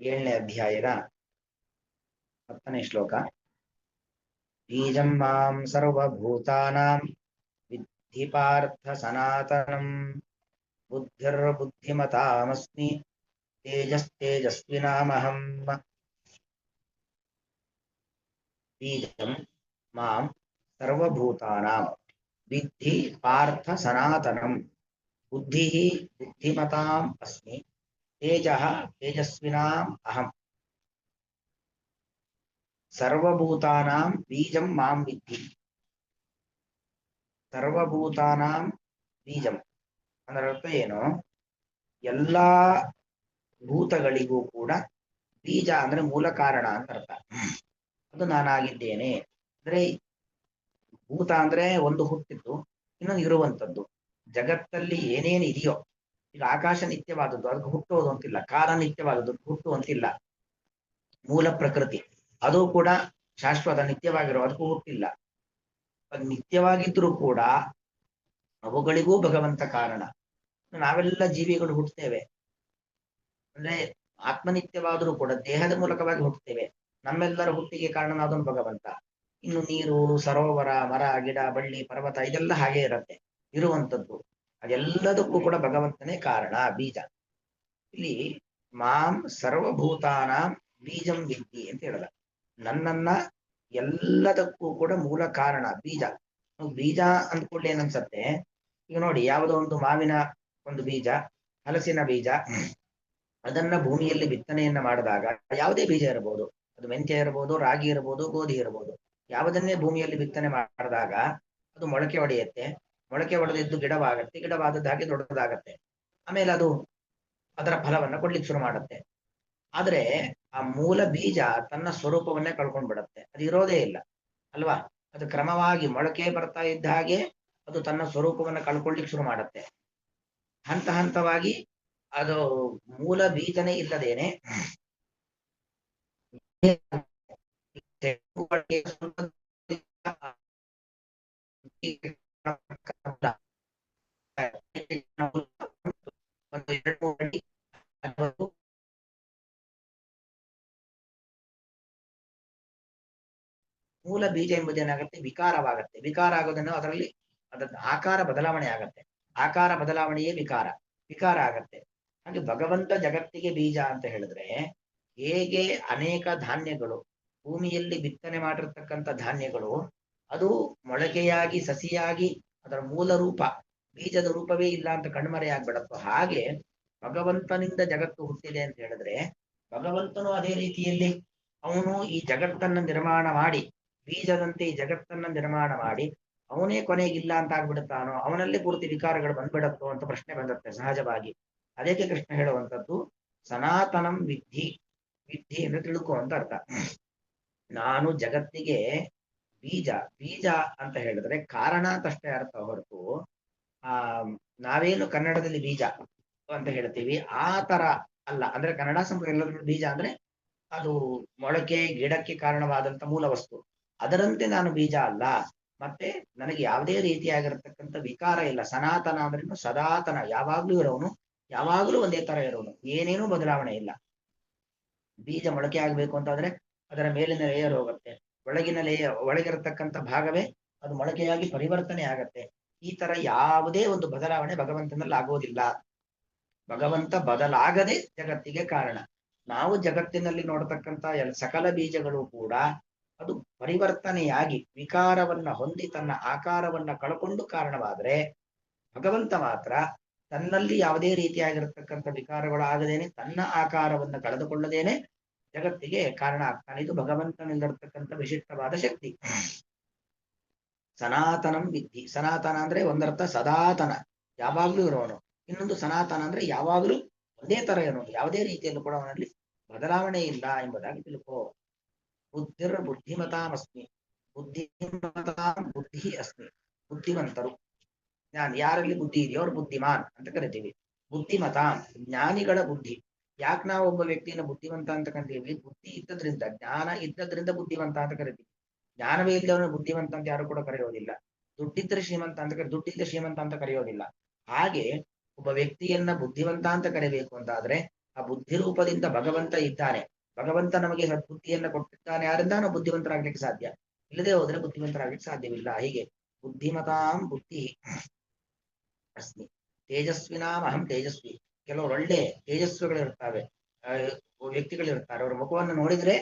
7ನೇ ಅಧ್ಯಾಯದ 10ನೇ ಶ್ಲೋಕ. ಬೀಜಂ ಮಾಂ ಸರ್ವಭೂತಾನಾಂ ವಿದ್ಧಿ ಪಾರ್ಥ ಸನಾತನಂ ಬುದ್ಧಿರ್ಬುದ್ಧಿಮತಾಮಸ್ಮಿ ತೇಜಸ್ತೇಜಸ್ವಿನಾಮಹಂ. ಬೀಜಂ ಮಾಂ ಸರ್ವಭೂತಾನಾಂ ವಿದ್ಧಿ ಪಾರ್ಥ ಸನಾತನಂ ಬುದ್ಧಿಃ ಬುದ್ಧಿಮತಾಂ ಅಸ್ಮಿ ತೇಜಃ ತೇಜಸ್ವಿನಾಂ ಅಹಂ. ಸರ್ವಭೂತಾನಾಂ ಬೀಜಂ ಮಾಂ ವಿದ್ಧಿ. ಸರ್ವಭೂತಾನಾಂ ಬೀಜಂ ಅದರ ಅರ್ಥ ಏನು? ಎಲ್ಲಾ ಭೂತಗಳಿಗೂ ಕೂಡ ಬೀಜ ಅಂದ್ರೆ ಮೂಲ ಕಾರಣ ಅಂತ ಅರ್ಥ. ಅದು ನಾನಾಗಿದ್ದೇನೆ ಅಂದ್ರೆ ಭೂತ ಅಂದ್ರೆ ಒಂದು ಹುಟ್ಟಿದ್ದು, ಇನ್ನೊಂದು ಇರುವಂತದ್ದು. ಜಗತ್ತಲ್ಲಿ ಏನೇನು ಇದೆಯೋ, ಈಗ ಆಕಾಶ ನಿತ್ಯವಾದದ್ದು, ಅದಕ್ಕೆ ಹುಟ್ಟುವುದು ಅಂತಿಲ್ಲ. ಕಾಲ ನಿತ್ಯವಾದದ್ದು, ಹುಟ್ಟು ಅಂತಿಲ್ಲ. ಮೂಲ ಪ್ರಕೃತಿ ಅದು ಕೂಡ ಶಾಶ್ವತ ನಿತ್ಯವಾಗಿರೋ, ಅದಕ್ಕೂ ಹುಟ್ಟಿಲ್ಲ. ಅದು ನಿತ್ಯವಾಗಿದ್ರೂ ಕೂಡ ಅವುಗಳಿಗೂ ಭಗವಂತ ಕಾರಣ. ನಾವೆಲ್ಲ ಜೀವಿಗಳು ಹುಟ್ಟುತ್ತೇವೆ ಅಂದ್ರೆ ಆತ್ಮನಿತ್ಯವಾದರೂ ಕೂಡ ದೇಹದ ಮೂಲಕವಾಗಿ ಹುಟ್ಟುತ್ತೇವೆ. ನಮ್ಮೆಲ್ಲರ ಹುಟ್ಟಿಗೆ ಕಾರಣನಾದನು ಭಗವಂತ. ಇನ್ನು ನೀರು, ಸರೋವರ, ಮರ, ಗಿಡ, ಬಳ್ಳಿ, ಪರ್ವತ ಇದೆಲ್ಲ ಹಾಗೆ ಇರುತ್ತೆ, ಇರುವಂತದ್ದು. ಅದೆಲ್ಲದಕ್ಕೂ ಕೂಡ ಭಗವಂತನೇ ಕಾರಣ, ಬೀಜ. ಇಲ್ಲಿ ಮಾಂ ಸರ್ವಭೂತಾನ ಬೀಜಂ ವಿದ್ಧಿ ಅಂತ ಹೇಳಲ್ಲ. ನನ್ನನ್ನ ಎಲ್ಲದಕ್ಕೂ ಕೂಡ ಮೂಲ ಕಾರಣ ಬೀಜ. ಬೀಜ ಅಂದ್ಕೊಳ್ಳಿ ಏನನ್ಸತ್ತೆ, ಈಗ ನೋಡಿ, ಯಾವುದೋ ಒಂದು ಮಾವಿನ ಒಂದು ಬೀಜ, ಹಲಸಿನ ಬೀಜ, ಅದನ್ನ ಭೂಮಿಯಲ್ಲಿ ಬಿತ್ತನೆಯನ್ನ ಮಾಡಿದಾಗ ಯಾವುದೇ ಬೀಜ ಇರಬಹುದು, ಅದು ಮೆಂತ್ಯ ಇರಬಹುದು, ರಾಗಿ ಇರಬಹುದು, ಗೋಧಿ ಇರಬಹುದು, ಯಾವುದನ್ನೇ ಭೂಮಿಯಲ್ಲಿ ಬಿತ್ತನೆ ಮಾಡಿದಾಗ ಅದು ಮೊಳಕೆ ಹೊಡೆಯುತ್ತೆ. ಮೊಳಕೆ ಹೊಡೆದಿದ್ದು ಗಿಡವಾಗತ್ತೆ, ಗಿಡವಾದದ್ದು ಹಾಗೆ ದೊಡ್ಡದಾಗತ್ತೆ. ಆಮೇಲೆ ಅದು ಅದರ ಫಲವನ್ನ ಕೊಡ್ಲಿಕ್ಕೆ ಶುರು ಮಾಡುತ್ತೆ. ಆದ್ರೆ ಆ ಮೂಲ ಬೀಜ ತನ್ನ ಸ್ವರೂಪವನ್ನೇ ಕಳ್ಕೊಂಡ್ ಬಿಡತ್ತೆ, ಅದು ಇರೋದೇ ಇಲ್ಲ ಅಲ್ವಾ? ಅದು ಕ್ರಮವಾಗಿ ಮೊಳಕೆ ಬರ್ತಾ ಇದ್ದ ಹಾಗೆ ಅದು ತನ್ನ ಸ್ವರೂಪವನ್ನ ಕಳ್ಕೊಳ್ಳಿಕ್ಕೆ ಶುರು ಮಾಡುತ್ತೆ. ಹಂತ ಹಂತವಾಗಿ ಅದು ಮೂಲ ಬೀಜನೇ ಇಲ್ಲದೇನೆ ಮೂಲ ಬೀಜ ಎಂಬುದೇನಾಗುತ್ತೆ, ವಿಕಾರವಾಗತ್ತೆ. ವಿಕಾರ ಆಗೋದನ್ನು ಅದರಲ್ಲಿ ಅದರ ಆಕಾರ ಬದಲಾವಣೆ ಆಗತ್ತೆ. ಆಕಾರ ಬದಲಾವಣೆಯೇ ವಿಕಾರ, ವಿಕಾರ ಆಗತ್ತೆ. ಹಾಗೆ ಭಗವಂತ ಜಗತ್ತಿಗೆ ಬೀಜ ಅಂತ ಹೇಳಿದ್ರೆ, ಹೇಗೆ ಅನೇಕ ಧಾನ್ಯಗಳು ಭೂಮಿಯಲ್ಲಿ ಬಿತ್ತನೆ ಮಾಡಿರ್ತಕ್ಕಂಥ ಧಾನ್ಯಗಳು ಅದು ಮೊಳಕೆಯಾಗಿ ಸಸಿಯಾಗಿ ಅದರ ಮೂಲ ರೂಪ ಬೀಜದ ರೂಪವೇ ಇಲ್ಲ ಅಂತ ಕಣ್ಮರೆಯಾಗ್ಬಿಡತ್ತೋ, ಹಾಗೆ ಭಗವಂತನಿಂದ ಜಗತ್ತು ಹುಟ್ಟಿದೆ ಅಂತ ಹೇಳಿದ್ರೆ ಭಗವಂತನು ಅದೇ ರೀತಿಯಲ್ಲಿ ಅವನು ಈ ಜಗತ್ತನ್ನ ನಿರ್ಮಾಣ ಮಾಡಿ, ಬೀಜದಂತೆ ಈ ಜಗತ್ತನ್ನ ನಿರ್ಮಾಣ ಮಾಡಿ ಅವನೇ ಕೊನೆಗಿಲ್ಲ ಅಂತ ಆಗ್ಬಿಡುತ್ತಾನೋ, ಅವನಲ್ಲಿ ಪೂರ್ತಿ ವಿಕಾರಗಳು ಬಂದ್ಬಿಡತ್ತೋ ಅಂತ ಪ್ರಶ್ನೆ ಬಂದತ್ತೆ ಸಹಜವಾಗಿ. ಅದಕ್ಕೆ ಕೃಷ್ಣ ಹೇಳುವಂಥದ್ದು ಸನಾತನಂ ವಿದ್ಧಿ. ವಿದ್ಧಿ ಅಂದ್ರೆ ತಿಳ್ಕೊ ಅಂತ ಅರ್ಥ. ನಾನು ಜಗತ್ತಿಗೆ ಬೀಜ. ಬೀಜ ಅಂತ ಹೇಳಿದ್ರೆ ಕಾರಣ ಅಂತಷ್ಟೇ ಅರ್ಥ ಹೊರತು ಆ ನಾವೇನು ಕನ್ನಡದಲ್ಲಿ ಬೀಜ ಅಂತ ಹೇಳ್ತೀವಿ ಆ ತರ ಅಲ್ಲ. ಅಂದ್ರೆ ಕನ್ನಡ ಸಂಸ್ಕೃತ ಬೀಜ ಅಂದ್ರೆ ಅದು ಮೊಳಕೆ ಗಿಡಕ್ಕೆ ಕಾರಣವಾದಂತ ಮೂಲ ವಸ್ತು, ಅದರಂತೆ ನಾನು ಬೀಜ ಅಲ್ಲ. ಮತ್ತೆ ನನಗೆ ಯಾವುದೇ ರೀತಿಯಾಗಿರತಕ್ಕಂಥ ವಿಕಾರ ಇಲ್ಲ. ಸನಾತನ ಅಂದ್ರೆ ಸದಾತನ, ಯಾವಾಗ್ಲೂ ಇರೋನು, ಯಾವಾಗ್ಲೂ ಒಂದೇ ತರ ಇರೋನು, ಏನೇನೂ ಬದಲಾವಣೆ ಇಲ್ಲ. ಬೀಜ ಮೊಳಕೆ ಆಗ್ಬೇಕು ಅಂತಂದ್ರೆ ಅದರ ಮೇಲಿನ ಲೇಯರ್ ಹೋಗುತ್ತೆ, ಒಳಗಿನ ಒಳಗಿರತಕ್ಕಂಥ ಭಾಗವೇ ಅದು ಮೊಳಕೆಯಾಗಿ ಪರಿವರ್ತನೆ ಆಗತ್ತೆ. ಈ ತರ ಯಾವುದೇ ಒಂದು ಬದಲಾವಣೆ ಭಗವಂತನಲ್ಲಿ ಆಗೋದಿಲ್ಲ. ಭಗವಂತ ಬದಲಾಗದೆ ಜಗತ್ತಿಗೆ ಕಾರಣ. ನಾವು ಜಗತ್ತಿನಲ್ಲಿ ನೋಡತಕ್ಕಂಥ ಸಕಲ ಬೀಜಗಳು ಕೂಡ ಅದು ಪರಿವರ್ತನೆಯಾಗಿ ವಿಕಾರವನ್ನ ಹೊಂದಿ ತನ್ನ ಆಕಾರವನ್ನ ಕಳ್ಕೊಂಡು ಕಾರಣವಾದ್ರೆ, ಭಗವಂತ ಮಾತ್ರ ತನ್ನಲ್ಲಿ ಯಾವುದೇ ರೀತಿಯಾಗಿರತಕ್ಕಂಥ ವಿಕಾರಗಳು ಆಗದೇನೆ ತನ್ನ ಆಕಾರವನ್ನ ಕಳೆದುಕೊಳ್ಳದೇನೆ ಜಗತ್ತಿಗೆ ಕಾರಣ ಆಗ್ತಾನೆ. ಇದು ಭಗವಂತನಿಂದಿರತಕ್ಕಂಥ ವಿಶಿಷ್ಟವಾದ ಶಕ್ತಿ. ಸನಾತನಂ ವಿದ್ಧಿ. ಸನಾತನ ಅಂದ್ರೆ ಒಂದರ್ಥ ಸದಾತನ, ಯಾವಾಗ್ಲೂ ಇರೋನು. ಇನ್ನೊಂದು ಸನಾತನ ಅಂದ್ರೆ ಯಾವಾಗ್ಲೂ ಒಂದೇ ತರ ಇರೋನು, ಯಾವುದೇ ರೀತಿಯಲ್ಲೂ ಕೂಡ ಅವನಲ್ಲಿ ಬದಲಾವಣೆ ಇಲ್ಲ ಎಂಬುದಾಗಿ ತಿಳ್ಕೋ. ಬುದ್ಧಿರ್ ಬುದ್ಧಿಮತಾಮಸ್ಮಿ. ಬುದ್ಧಿಮತಾಂ ಬುದ್ಧಿ ಅಸ್ಮಿ. ಬುದ್ಧಿವಂತರು, ಜ್ಞಾನ, ಯಾರಲ್ಲಿ ಬುದ್ಧಿ ಇದೆಯೋ ಅವ್ರು ಬುದ್ಧಿಮಾನ್ ಅಂತ ಕರಿತೀವಿ. ಬುದ್ಧಿಮತಾಂ ಜ್ಞಾನಿಗಳ ಬುದ್ಧಿ. ಯಾಕೆ ನಾವು ಒಬ್ಬ ವ್ಯಕ್ತಿಯನ್ನು ಬುದ್ಧಿವಂತ ಅಂತ ಕರಿತೀವಿ? ಬುದ್ಧಿ ಇದ್ದದ್ರಿಂದ, ಜ್ಞಾನ ಇದ್ದದ್ರಿಂದ ಬುದ್ಧಿವಂತ ಅಂತ ಕರಿತೀವಿ. ಜ್ಞಾನವೇ ಇಲ್ಲದವನು ಬುದ್ಧಿವಂತ ಅಂತ ಯಾರು ಕೂಡ ಕರೆಯೋದಿಲ್ಲ. ದುಡ್ಡಿದ್ರೆ ಶ್ರೀಮಂತ ಅಂತ ದುಡ್ಡಿದ್ದ ಶ್ರೀಮಂತ ಅಂತ ಕರೆಯೋದಿಲ್ಲ. ಹಾಗೆ ಒಬ್ಬ ವ್ಯಕ್ತಿಯನ್ನ ಬುದ್ಧಿವಂತ ಅಂತ ಕರಿಬೇಕು ಅಂತಾದ್ರೆ ಆ ಬುದ್ಧಿ ರೂಪದಿಂದ ಭಗವಂತ ಇದ್ದಾನೆ. ಭಗವಂತ ನಮಗೆ ಸದ್ಬುದ್ಧಿಯನ್ನು ಕೊಟ್ಟಿದ್ದಾನೆ, ಯಾರಿಂದ ನಾವು ಬುದ್ಧಿವಂತರಾಗ್ಲಿಕ್ಕೆ ಸಾಧ್ಯ. ಇಲ್ಲದೆ ಹೋದ್ರೆ ಬುದ್ಧಿವಂತರಾಗ್ಲಿಕ್ಕೆ ಸಾಧ್ಯವಿಲ್ಲ. ಹೀಗೆ ಬುದ್ಧಿಮತಾಂ ಬುದ್ಧಿ ಅಸ್ಮಿ ತೇಜಸ್ವಿನಾಂ ಅಹಂ ತೇಜಸ್ವಿ. ಕೆಲವರು ಒಳ್ಳೆ ತೇಜಸ್ವಿಗಳಿರ್ತಾರೆ, ವ್ಯಕ್ತಿಗಳಿರ್ತಾರೆ. ಅವರ ಮುಖವನ್ನು ನೋಡಿದ್ರೆ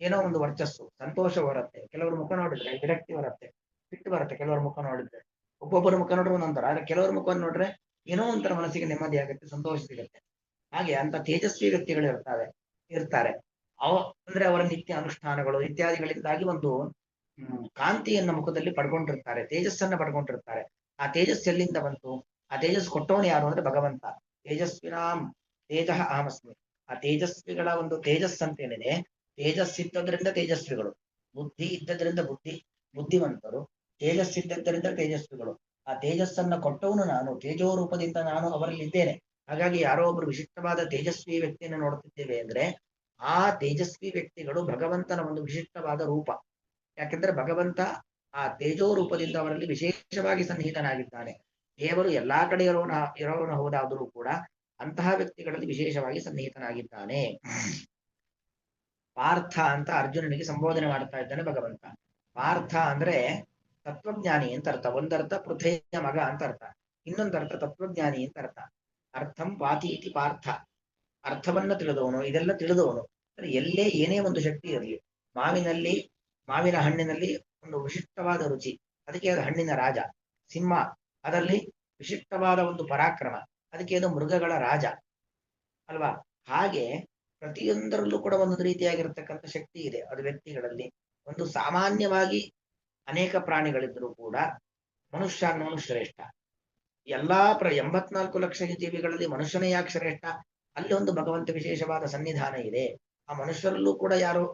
ಏನೋ ಒಂದು ವರ್ಚಸ್ಸು, ಸಂತೋಷ ಬರುತ್ತೆ. ಕೆಲವರು ಮುಖ ನೋಡಿದ್ರೆ ವಿರಕ್ತಿ ಬರುತ್ತೆ, ಸಿಟ್ಟು ಬರುತ್ತೆ. ಕೆಲವರ ಮುಖ ನೋಡಿದ್ರೆ, ಒಬ್ಬೊಬ್ಬರ ಮುಖ ನೋಡಿದ್ರೆ ಒಂದೊಂಥರ. ಆದ್ರೆ ಕೆಲವರ ಮುಖವನ್ನು ನೋಡ್ರೆ ಏನೋ ಒಂಥರ ಮನಸ್ಸಿಗೆ ನೆಮ್ಮದಿ ಆಗುತ್ತೆ, ಸಂತೋಷ ಸಿಗುತ್ತೆ. ಹಾಗೆ ಅಂತ ತೇಜಸ್ವಿ ವ್ಯಕ್ತಿಗಳು ಇರ್ತಾರೆ. ಅಂದ್ರೆ ಅವರ ನಿತ್ಯ ಅನುಷ್ಠಾನಗಳು ಇತ್ಯಾದಿಗಳಿಂದಾಗಿ ಒಂದು ಕಾಂತಿಯನ್ನ ಮುಖದಲ್ಲಿ ಪಡ್ಕೊಂಡಿರ್ತಾರೆ, ತೇಜಸ್ಸನ್ನ ಪಡ್ಕೊಂಡಿರ್ತಾರೆ. ಆ ತೇಜಸ್ ಎಲ್ಲಿಂದ ಬಂತು? ಆ ತೇಜಸ್ ಕೊಟ್ಟವನು ಯಾರು ಅಂದ್ರೆ ಭಗವಂತ. ತೇಜಸ್ವಿನಾಂ ತೇಜ ಅಹಮಸ್ಮಿ. ಆ ತೇಜಸ್ವಿಗಳ ಒಂದು ತೇಜಸ್ ಅಂತೇನಿದೆ, ತೇಜಸ್ಸಿದ್ದರಿಂದ ತೇಜಸ್ವಿಗಳು, ಬುದ್ಧಿ ಇದ್ದದ್ರಿಂದ ಬುದ್ಧಿವಂತರು, ತೇಜಸ್ಸಿದ್ದರಿಂದ ತೇಜಸ್ವಿಗಳು. ಆ ತೇಜಸ್ಸನ್ನ ಕೊಟ್ಟವನು ನಾನು, ತೇಜೋ ರೂಪದಿಂದ ನಾನು ಅವರಲ್ಲಿ ಇದ್ದೇನೆ. ಹಾಗಾಗಿ ಯಾರೋ ಒಬ್ರು ವಿಶಿಷ್ಟವಾದ ತೇಜಸ್ವಿ ವ್ಯಕ್ತಿಯನ್ನು ನೋಡ್ತಿದ್ದೇವೆ ಅಂದ್ರೆ ಆ ತೇಜಸ್ವಿ ವ್ಯಕ್ತಿಗಳು ಭಗವಂತನ ಒಂದು ವಿಶಿಷ್ಟವಾದ ರೂಪ. ಯಾಕೆಂದ್ರೆ ಭಗವಂತ ಆ ತೇಜೋ ರೂಪದಿಂದ ಅವರಲ್ಲಿ ವಿಶೇಷವಾಗಿ ಸನ್ನಿಹಿತನಾಗಿದ್ದಾನೆ. ದೇವರು ಎಲ್ಲಾ ಕಡೆ ಇರೋನು ಹೌದಾದರೂ ಕೂಡ ಅಂತಹ ವ್ಯಕ್ತಿಗಳಲ್ಲಿ ವಿಶೇಷವಾಗಿ ಸನ್ನಿಹಿತನಾಗಿದ್ದಾನೆ. ಪಾರ್ಥ ಅಂತ ಅರ್ಜುನನಿಗೆ ಸಂಬೋಧನೆ ಮಾಡ್ತಾ ಇದ್ದಾನೆ ಭಗವಂತ. ಪಾರ್ಥ ಅಂದ್ರೆ ತತ್ವಜ್ಞಾನಿ ಅಂತ ಅರ್ಥ. ಒಂದರ್ಥ ಪೃಥ್ವಿಯ ಮಗ ಅಂತ ಅರ್ಥ, ಇನ್ನೊಂದರ್ಥ ತತ್ವಜ್ಞಾನಿ ಅಂತ ಅರ್ಥ. ಅರ್ಥಂ ಪಾತಿ ಇತಿ ಪಾರ್ಥ, ಅರ್ಥವನ್ನ ತಿಳಿದವನು, ಇದೆಲ್ಲ ತಿಳಿದವನು. ಎಲ್ಲೇ ಏನೇ ಒಂದು ಶಕ್ತಿ ಇರಲಿ, ಮಾವಿನ ಹಣ್ಣಿನಲ್ಲಿ ಒಂದು ವಿಶಿಷ್ಟವಾದ ರುಚಿ, ಅದಕ್ಕೆ ಅದು ಹಣ್ಣಿನ ರಾಜ. ಸಿಂಹ, ಅದರಲ್ಲಿ ವಿಶಿಷ್ಟವಾದ ಒಂದು ಪರಾಕ್ರಮ, ಅದಕ್ಕೆ ಅದು ಮೃಗಗಳ ರಾಜ ಅಲ್ವಾ? ಹಾಗೆ ಪ್ರತಿಯೊಂದರಲ್ಲೂ ಕೂಡ ಒಂದೊಂದು ರೀತಿಯಾಗಿರ್ತಕ್ಕಂಥ ಶಕ್ತಿ ಇದೆ ಅದು ವ್ಯಕ್ತಿಗಳಲ್ಲಿ. ಒಂದು ಸಾಮಾನ್ಯವಾಗಿ ಅನೇಕ ಪ್ರಾಣಿಗಳಿದ್ರೂ ಕೂಡ ಮನುಷ್ಯ ಅನ್ನೋನು ಶ್ರೇಷ್ಠ. ಎಲ್ಲಾ 84 ಲಕ್ಷ ಜೀವಿಗಳಲ್ಲಿ ಮನುಷ್ಯನೇ ಯಾಕೆ ಶ್ರೇಷ್ಠ? ಅಲ್ಲಿ ಒಂದು ಭಗವಂತ ವಿಶೇಷವಾದ ಸನ್ನಿಧಾನ ಇದೆ. ಆ ಮನುಷ್ಯರಲ್ಲೂ ಕೂಡ ಯಾರು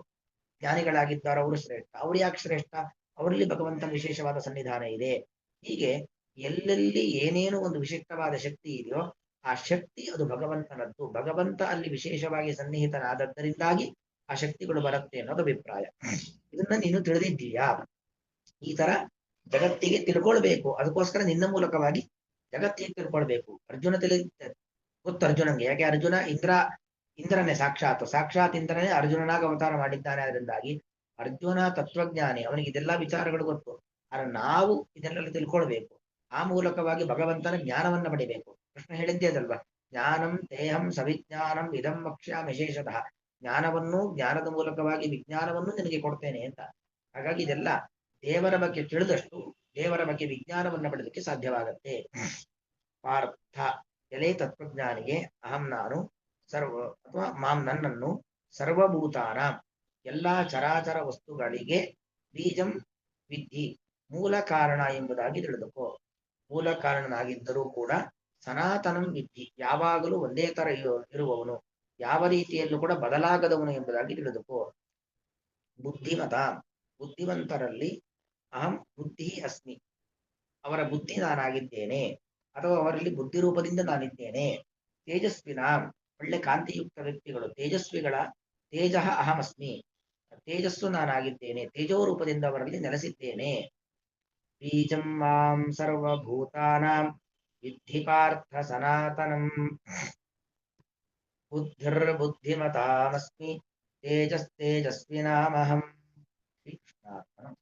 ಜ್ಞಾನಿಗಳಾಗಿದ್ದಾರೋ ಅವರು ಶ್ರೇಷ್ಠ. ಅವ್ರು ಯಾಕೆ ಶ್ರೇಷ್ಠ? ಅವರಲ್ಲಿ ಭಗವಂತನ ವಿಶೇಷವಾದ ಸನ್ನಿಧಾನ ಇದೆ. ಹೀಗೆ ಎಲ್ಲೆಲ್ಲಿ ಏನೇನು ಒಂದು ವಿಶಿಷ್ಟವಾದ ಶಕ್ತಿ ಇದೆಯೋ ಆ ಶಕ್ತಿ ಅದು ಭಗವಂತನದ್ದು. ಭಗವಂತ ಅಲ್ಲಿ ವಿಶೇಷವಾಗಿ ಸನ್ನಿಹಿತನಾದದ್ದರಿಂದಾಗಿ ಆ ಶಕ್ತಿಗಳು ಬರುತ್ತೆ ಅನ್ನೋದು ಅಭಿಪ್ರಾಯ. ಇದನ್ನ ನೀನು ತಿಳಿದಿದ್ದೀಯಾ? ಈ ತರ ಜಗತ್ತಿಗೆ ತಿಳ್ಕೊಳ್ಬೇಕು. ಅದಕ್ಕೋಸ್ಕರ ನಿನ್ನ ಮೂಲಕವಾಗಿ ಜಗತ್ತಿಗೆ ತಿಳ್ಕೊಳ್ಬೇಕು. ಅರ್ಜುನ ಗೊತ್ತು ಅರ್ಜುನನ್ಗೆ. ಯಾಕೆ? ಅರ್ಜುನ ಇಂದ್ರನೇ ಸಾಕ್ಷಾತ್ ಇಂದ್ರನೇ ಅರ್ಜುನನಾಗ ಅವತಾರ ಮಾಡಿದ್ದಾನೆ. ಅದರಿಂದಾಗಿ ಅರ್ಜುನ ತತ್ವಜ್ಞಾನಿ, ಅವನಿಗೆ ಇದೆಲ್ಲಾ ವಿಚಾರಗಳು ಗೊತ್ತು. ಆದ್ರೆ ನಾವು ಇದನ್ನೆಲ್ಲ ತಿಳ್ಕೊಳ್ಬೇಕು. ಆ ಮೂಲಕವಾಗಿ ಭಗವಂತನ ಜ್ಞಾನವನ್ನ ಪಡಿಬೇಕು. ಕೃಷ್ಣ ಹೇಳಿದ್ದೇ ಅದಲ್ವಾ, ಜ್ಞಾನಂ ದೇಹಂ ಸವಿಜ್ಞಾನಂ ಇದಂ ವಕ್ಷ್ಯಾಮಿ ವಿಶೇಷತಃ. ಜ್ಞಾನದ ಮೂಲಕವಾಗಿ ವಿಜ್ಞಾನವನ್ನು ನಿನಗೆ ಕೊಡ್ತೇನೆ ಅಂತ. ಹಾಗಾಗಿ ಇದೆಲ್ಲ ದೇವರ ಬಗ್ಗೆ ತಿಳಿದಷ್ಟು ದೇವರ ಬಗ್ಗೆ ವಿಜ್ಞಾನವನ್ನ ಪಡೆದಕ್ಕೆ ಸಾಧ್ಯವಾಗತ್ತೆ. ಪಾರ್ಥ, ಎಲೆ ತತ್ವಜ್ಞಾನಿಗೆ, ಅಹಂ ನಾನು ಅಥವಾ ನನ್ನನ್ನು ಸರ್ವಭೂತಾನ ಎಲ್ಲಾ ಚರಾಚರ ವಸ್ತುಗಳಿಗೆ ಬೀಜಂ ವಿದ್ಧಿ ಮೂಲ ಕಾರಣ ಎಂಬುದಾಗಿ ತಿಳಿದುಕೋ. ಮೂಲ ಕಾರಣನಾಗಿದ್ದರೂ ಕೂಡ ಸನಾತನಂ ವಿದ್ಧಿ ಯಾವಾಗಲೂ ಒಂದೇ ತರ ಇರುವವನು, ಯಾವ ರೀತಿಯಲ್ಲೂ ಕೂಡ ಬದಲಾಗದವನು ಎಂಬುದಾಗಿ ತಿಳಿದುಕೋ. ಬುದ್ಧಿಮತ, ಬುದ್ಧಿವಂತರಲ್ಲಿ ಅಹಂ ಬುದ್ಧಿ ಅಸ್ಮಿ, ಅವರ ಬುದ್ಧಿ ನಾನಾಗಿದ್ದೇನೆ ಅಥವಾ ಅವರಲ್ಲಿ ಬುದ್ಧಿ ರೂಪದಿಂದ ನಾನಿದ್ದೇನೆ. ತೇಜಸ್ವಿನ, ಒಳ್ಳೆ ಕಾಂತಿಯುಕ್ತ ವ್ಯಕ್ತಿಗಳು ತೇಜಸ್ವಿಗಳ ತೇಜ ಅಹಮಸ್ಮಿ, ತೇಜಸ್ಸು ನಾನಾಗಿದ್ದೇನೆ, ತೇಜೋ ರೂಪದಿಂದ ಅವರಲ್ಲಿ ನೆಲೆಸಿದ್ದೇನೆ. ಬೀಜಂ ಮಾಂ ಸರ್ವಭೂತಾನಾಂ ವಿದ್ಧಿ ಪಾರ್ಥ ಸನಾತನಂ ಬುದ್ಧಿರ್ಬುದ್ಧಿಮತಾಮಸ್ಮಿ ತೇಜಸ್ತೇಜಸ್ವಿನಾಮಹಂ. ಶ್ರೀಕೃಷ್ಣಾರ್ಪಣಂ.